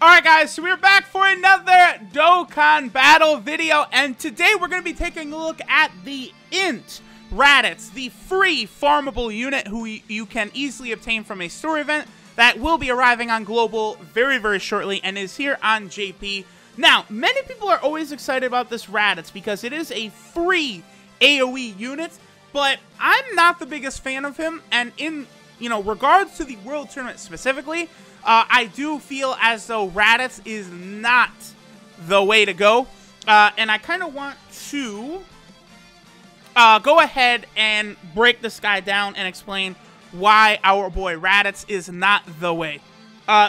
Alright guys, so we're back for another Dokkan battle video, and today we're going to be taking a look at the INT RADITZ, the free farmable unit who you can easily obtain from a store event that will be arriving on Global very shortly and is here on JP. Now, many people are always excited about this RADITZ because it is a free AoE unit, but I'm not the biggest fan of him, and in regards to the World Tournament specifically, I do feel as though RADITZ is not the way to go, and I kind of want to go ahead and break this guy down and explain why our boy RADITZ is not the way.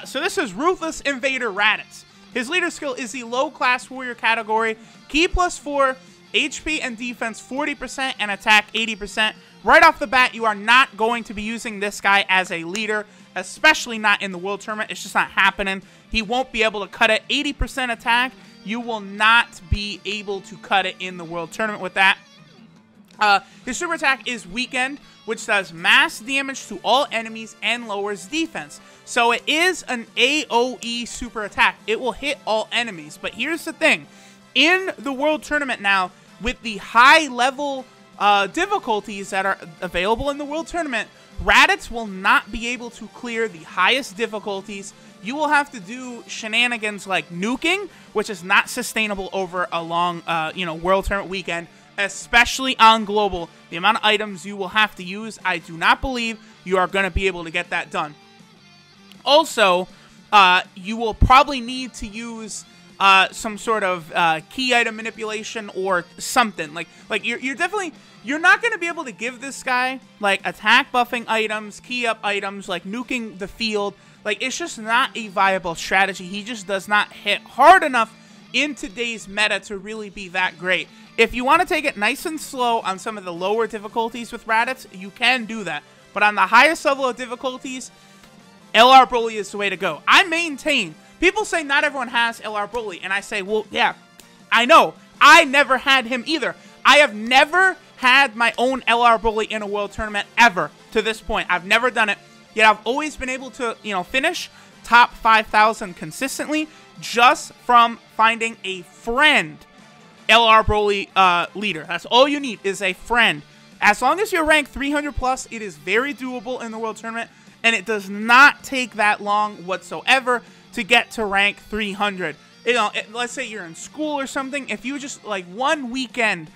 So this is Ruthless Invader RADITZ. His leader skill is the low-class warrior category, Ki +4, HP and defense 40%, and attack 80%. Right off the bat, you are not going to be using this guy as a leader, especially not in the World Tournament. It's just not happening. He won't be able to cut it. 80% attack, you will not be able to cut it in the World Tournament with that. His super attack is Weekend, which does mass damage to all enemies and lowers defense. So it is an AoE super attack. It will hit all enemies. But here's the thing. In the World Tournament now, with the high level difficulties that are available in the World Tournament, RADITZ will not be able to clear the highest difficulties. You will have to do shenanigans like nuking, which is not sustainable over a long, World Tournament weekend, especially on Global. The amount of items you will have to use, I do not believe you are going to be able to get that done. Also, you will probably need to use some sort of key item manipulation or something. Like you're not going to be able to give this guy like attack buffing items, key up items, like nuking the field. Like, it's just not a viable strategy. He just does not hit hard enough in today's meta to really be that great. If you want to take it nice and slow on some of the lower difficulties with RADITZ, you can do that. But on the highest level of difficulties, LR Broly is the way to go. I maintain, people say not everyone has LR Broly, and I say, well, yeah, I know. I never had him either. I have never had my own LR Broly in a World Tournament ever to this point. I've never done it, yet I've always been able to, finish top 5,000 consistently just from finding a friend LR Broly leader. That's all you need is a friend. As long as you're ranked 300 plus, it is very doable in the World Tournament, and it does not take that long whatsoever to get to rank 300. Let's say you're in school or something. If you just, like, one weekend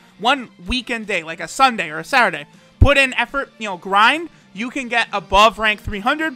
day, like a Sunday or a Saturday, put in effort, grind, you can get above rank 300.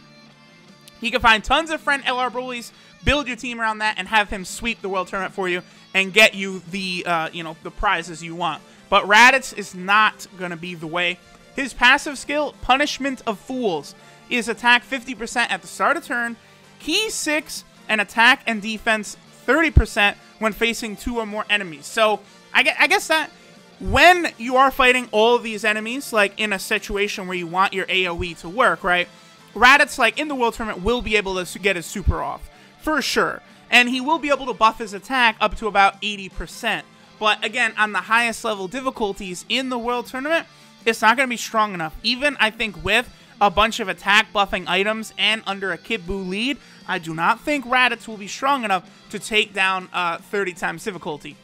You can find tons of friend LR Brolys, build your team around that, and have him sweep the World Tournament for you and get you the, the prizes you want. But RADITZ is not going to be the way. His passive skill, Punishment of Fools, is attack 50% at the start of turn, Ki 6, and attack and defense 30% when facing 2 or more enemies. So I guess that when you are fighting all of these enemies, like in a situation where you want your AoE to work, right, RADITZ, like in the World Tournament, will be able to get his super off, for sure. And he will be able to buff his attack up to about 80%. But again, on the highest level difficulties in the World Tournament, it's not going to be strong enough. Even, I think, with a bunch of attack buffing items and under a Kid Buu lead, I do not think RADITZ will be strong enough to take down 30 times difficulty.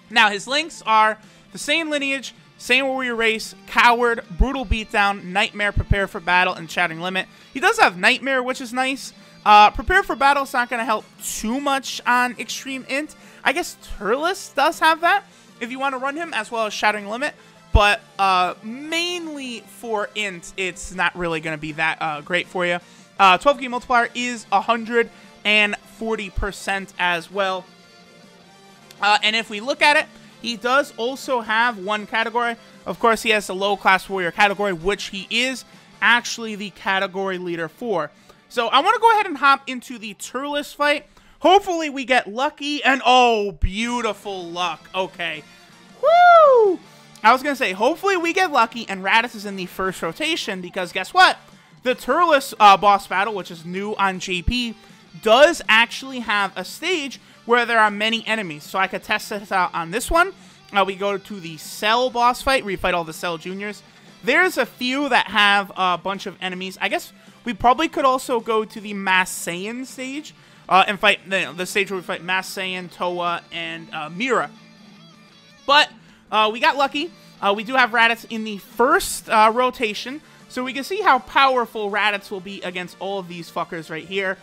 Now, his links are the same lineage, same warrior race, Coward, Brutal Beatdown, Nightmare, Prepare for Battle, and Shattering Limit. He does have Nightmare, which is nice. Prepare for Battle is not going to help too much on Extreme Int. I guess Turles does have that if you want to run him, as well as Shattering Limit. But mainly for Int, it's not really going to be that great for you. 12 key multiplier is 140% as well. And if we look at it, he does also have one category. Of course, he has the low-class warrior category, which he is actually the category leader for. So I want to go ahead and hop into the Turles fight. Hopefully we get lucky, and oh, beautiful luck. Okay. Woo! I was going to say, hopefully we get lucky and RADITZ is in the first rotation, because guess what? The Turles boss battle, which is new on JP, does actually have a stage where there are many enemies. So I could test this out on this one. We go to the Cell boss fight, where you fight all the Cell Juniors. There's a few that have a bunch of enemies. I guess we probably could also go to the Mass Saiyan stage, and fight the stage where we fight Mass Saiyan, Toa, and Mira. But we got lucky. We do have Raditz in the first rotation, so we can see how powerful Raditz will be against all of these fuckers right here.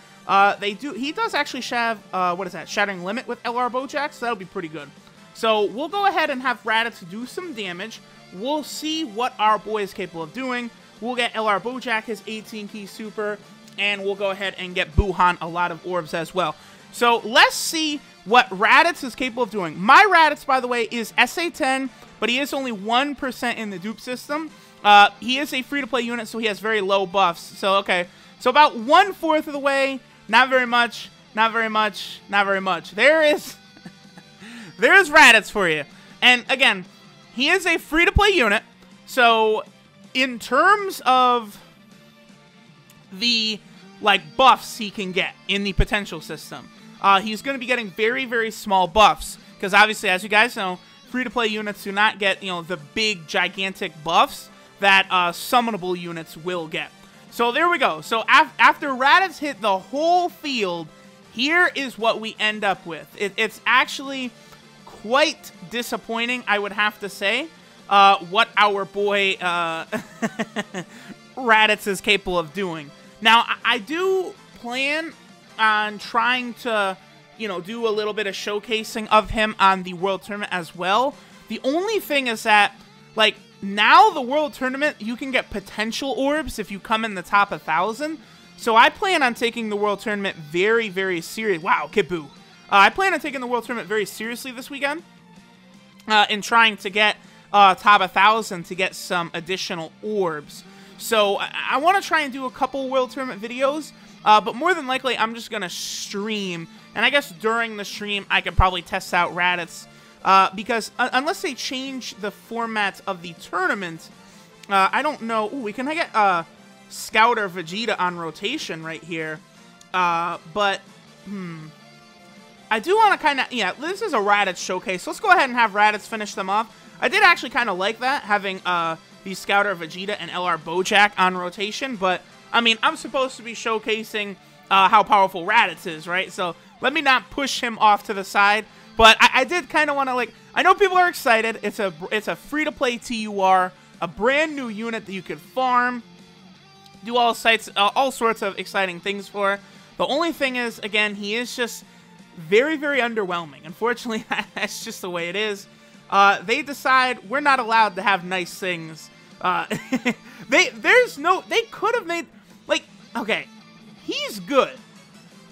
He does actually have, what is that, Shattering Limit with LR Bojack, so that'll be pretty good. So we'll go ahead and have Raditz do some damage. We'll see what our boy is capable of doing. We'll get LR Bojack his 18-key super, and we'll go ahead and get Buhan a lot of orbs as well. So let's see what Raditz is capable of doing. My Raditz, by the way, is SA10, but he is only 1% in the dupe system. He is a free-to-play unit, so he has very low buffs. So, okay. So about 1/4 of the way. Not very much. Not very much. Not very much. There is Raditz for you. And, again, he is a free-to-play unit. So, in terms of the, like, buffs he can get in the potential system, he's going to be getting very, very small buffs. Because, obviously, as you guys know, free-to-play units do not get, you know, the big, gigantic buffs that summonable units will get. So there we go. So after Raditz hit the whole field, here is what we end up with. It's actually quite disappointing, I would have to say, what our boy Raditz is capable of doing. Now, I do plan on trying to, you know, do a little bit of showcasing of him on the World Tournament as well. The only thing is that, like, now the World Tournament, you can get potential orbs if you come in the top 1,000. So I plan on taking the World Tournament very, very serious. Wow, Kid Buu. I plan on taking the World Tournament very seriously this weekend. And trying to get top 1,000 to get some additional orbs. So I want to try and do a couple World Tournament videos. But more than likely, I'm just going to stream. And I guess during the stream, I could probably test out Raditz. Because unless they change the format of the tournament, I don't know. Ooh, can I get Scouter Vegeta on rotation right here? But, I do want to kind of, yeah, this is a Raditz showcase. So let's go ahead and have Raditz finish them off. I did actually kind of like that, having the Scouter Vegeta and LR Bojack on rotation. But, I mean, I'm supposed to be showcasing how powerful Raditz is, right? So let me not push him off to the side. But I did kind of want to, like, I know people are excited. It's a free-to-play TUR, a brand new unit that you could farm, do all sorts of exciting things for. The only thing is, again, he is just very, very underwhelming. Unfortunately, that's just the way it is. They decide we're not allowed to have nice things. They could have made, like, okay, he's good,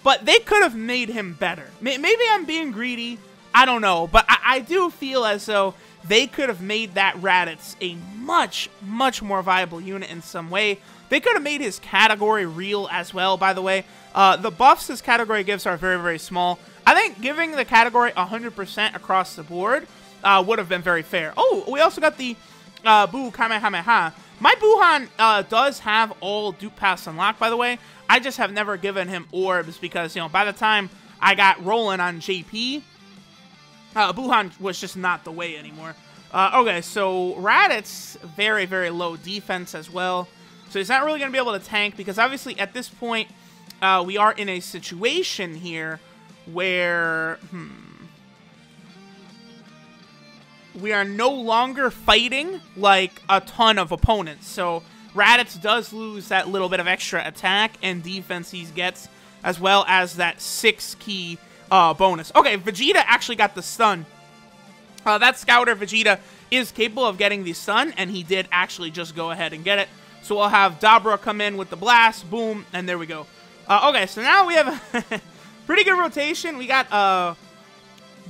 but they could have made him better. Maybe I'm being greedy. I don't know, but I do feel as though they could have made that Raditz a much, much more viable unit in some way. They could have made his category real as well, by the way. The buffs his category gives are very, very small. I think giving the category 100% across the board would have been very fair. Oh, we also got the Buu Kamehameha. My Buhan does have all Dupe Pass unlocked, by the way. I just have never given him orbs because, you know, by the time I got rolling on JP, Buhan was just not the way anymore. Okay, so Raditz, very, very low defense as well. So he's not really going to be able to tank because obviously at this point, we are in a situation here where we are no longer fighting like a ton of opponents. So Raditz does lose that little bit of extra attack and defense he gets, as well as that 6-key bonus. Okay, Vegeta actually got the stun. That Scouter Vegeta is capable of getting the stun, and he did actually just go ahead and get it. So we'll have Dabra come in with the blast, boom, and there we go. Okay, so now we have a pretty good rotation. We got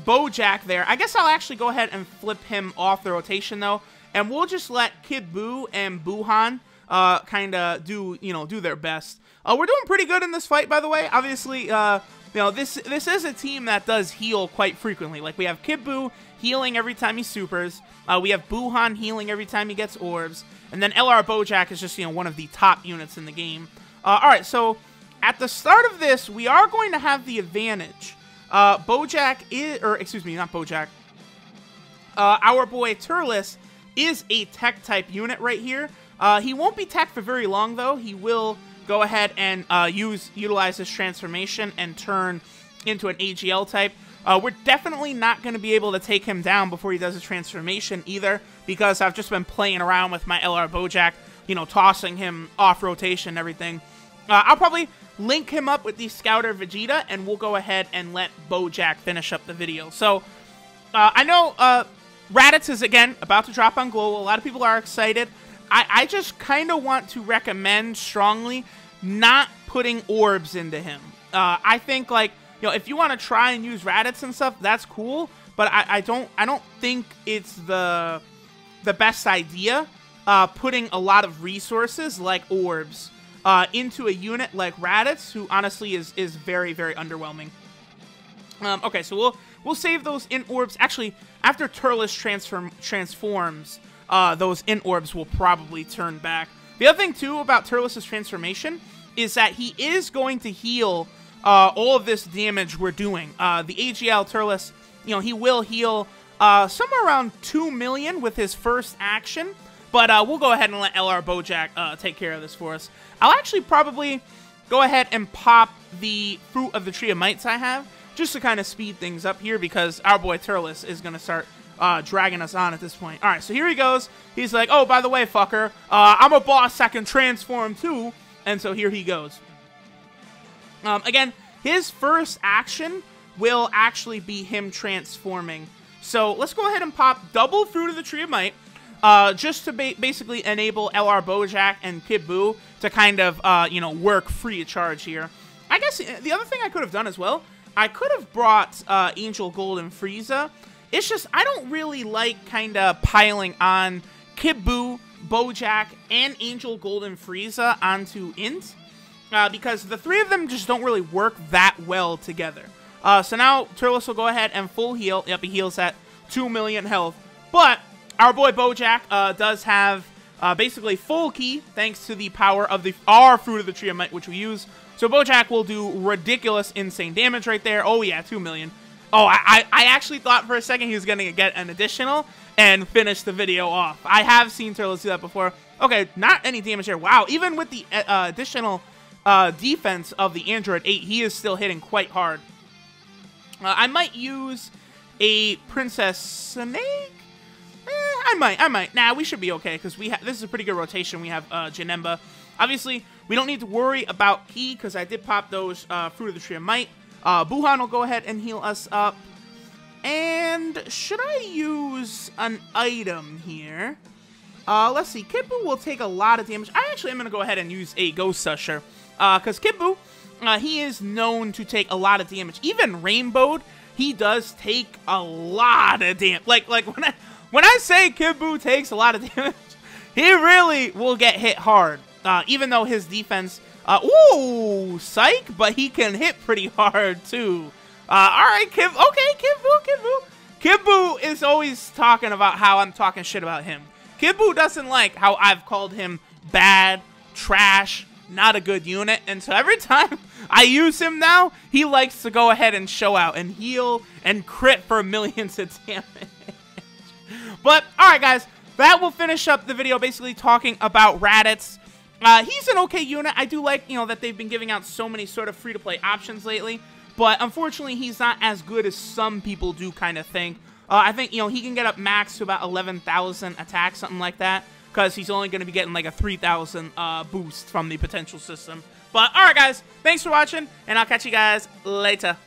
Bojack there. I guess I'll actually go ahead and flip him off the rotation, though, and we'll just let Kid Buu and Buhan kind of do their best. We're doing pretty good in this fight, by the way. Obviously, you know, this is a team that does heal quite frequently. Like, we have Kid Buu healing every time he supers. We have Buhan healing every time he gets orbs. And then LR Bojack is just, you know, one of the top units in the game. Alright, so at the start of this, we are going to have the advantage. Bojack is, or excuse me, not Bojack. Our boy Turles is a tech type unit right here. He won't be tech for very long, though. He will go ahead and utilize this transformation and turn into an AGL type. We're definitely not going to be able to take him down before he does a transformation either, because I've just been playing around with my LR Bojack, you know, tossing him off rotation and everything. I'll probably link him up with the Scouter Vegeta, and we'll go ahead and let Bojack finish up the video. So, I know Raditz is, again, about to drop on Global. A lot of people are excited. I just kind of want to recommend strongly not putting orbs into him. I think, like, you know, if you want to try and use Raditz and stuff, that's cool. But I don't think it's the best idea putting a lot of resources like orbs into a unit like Raditz, who honestly is very, very underwhelming. Okay, so we'll save those int orbs. Actually, after Turles transforms, those int orbs will probably turn back. The other thing too about Turles' transformation is that he is going to heal all of this damage we're doing. The AGL Turles, you know, he will heal somewhere around 2 million with his first action. But we'll go ahead and let LR Bojack take care of this for us. I'll actually probably go ahead and pop the Fruit of the Tree of Mights I have, just to kind of speed things up here, because our boy Turles is going to start dragging us on at this point. Alright, so here he goes. He's like, oh, by the way, fucker, I'm a boss that can transform too. And so here he goes. Again, his first action will actually be him transforming. So let's go ahead and pop double Fruit of the Tree of Might. Just to basically enable LR Bojack and Kid Buu to kind of, you know, work free of charge here. I guess the other thing I could have done as well, I could have brought Angel Gold and Frieza. It's just, I don't really like kind of piling on Kid Buu, Bojack, and Angel Gold and Frieza onto Int, because the three of them just don't really work that well together. So now Turles will go ahead and full heal. Yep, he heals at 2 million health. But our boy Bojack does have basically full key, thanks to the power of our Fruit of the Tree of Might, which we use. So Bojack will do ridiculous, insane damage right there. Oh yeah, 2 million. Oh, I actually thought for a second he was going to get an additional and finish the video off. I have seen Turles do that before. Okay, not any damage here. Wow, even with the additional defense of the Android 8, he is still hitting quite hard. I might use a Princess Snake. I might. Nah, we should be okay, because this is a pretty good rotation. We have Janemba. Obviously, we don't need to worry about Ki, because I did pop those Fruit of the Tree of Might. Buhan will go ahead and heal us up. And should I use an item here? Let's see. Kid Buu will take a lot of damage. I actually am going to go ahead and use a Ghost Usher. Because Kid Buu, he is known to take a lot of damage. Even Rainbowed, he does take a lot of damage. Like when I say Kid Buu takes a lot of damage, he really will get hit hard. Even though his defense, ooh, psych, but he can hit pretty hard too. Alright, Kid Buu. Kid Buu is always talking about how I'm talking shit about him. Kid Buu doesn't like how I've called him bad, trash, not a good unit, and so every time I use him now, he likes to go ahead and show out and heal and crit for millions of damage. But, alright guys, that will finish up the video basically talking about Raditz. He's an okay unit. I do like, you know, that they've been giving out so many sort of free-to-play options lately, but unfortunately he's not as good as some people do kind of think. I think, you know, he can get up max to about 11,000 attacks, something like that, because he's only going to be getting like a 3,000 boost from the potential system. But, alright guys, thanks for watching, and I'll catch you guys later.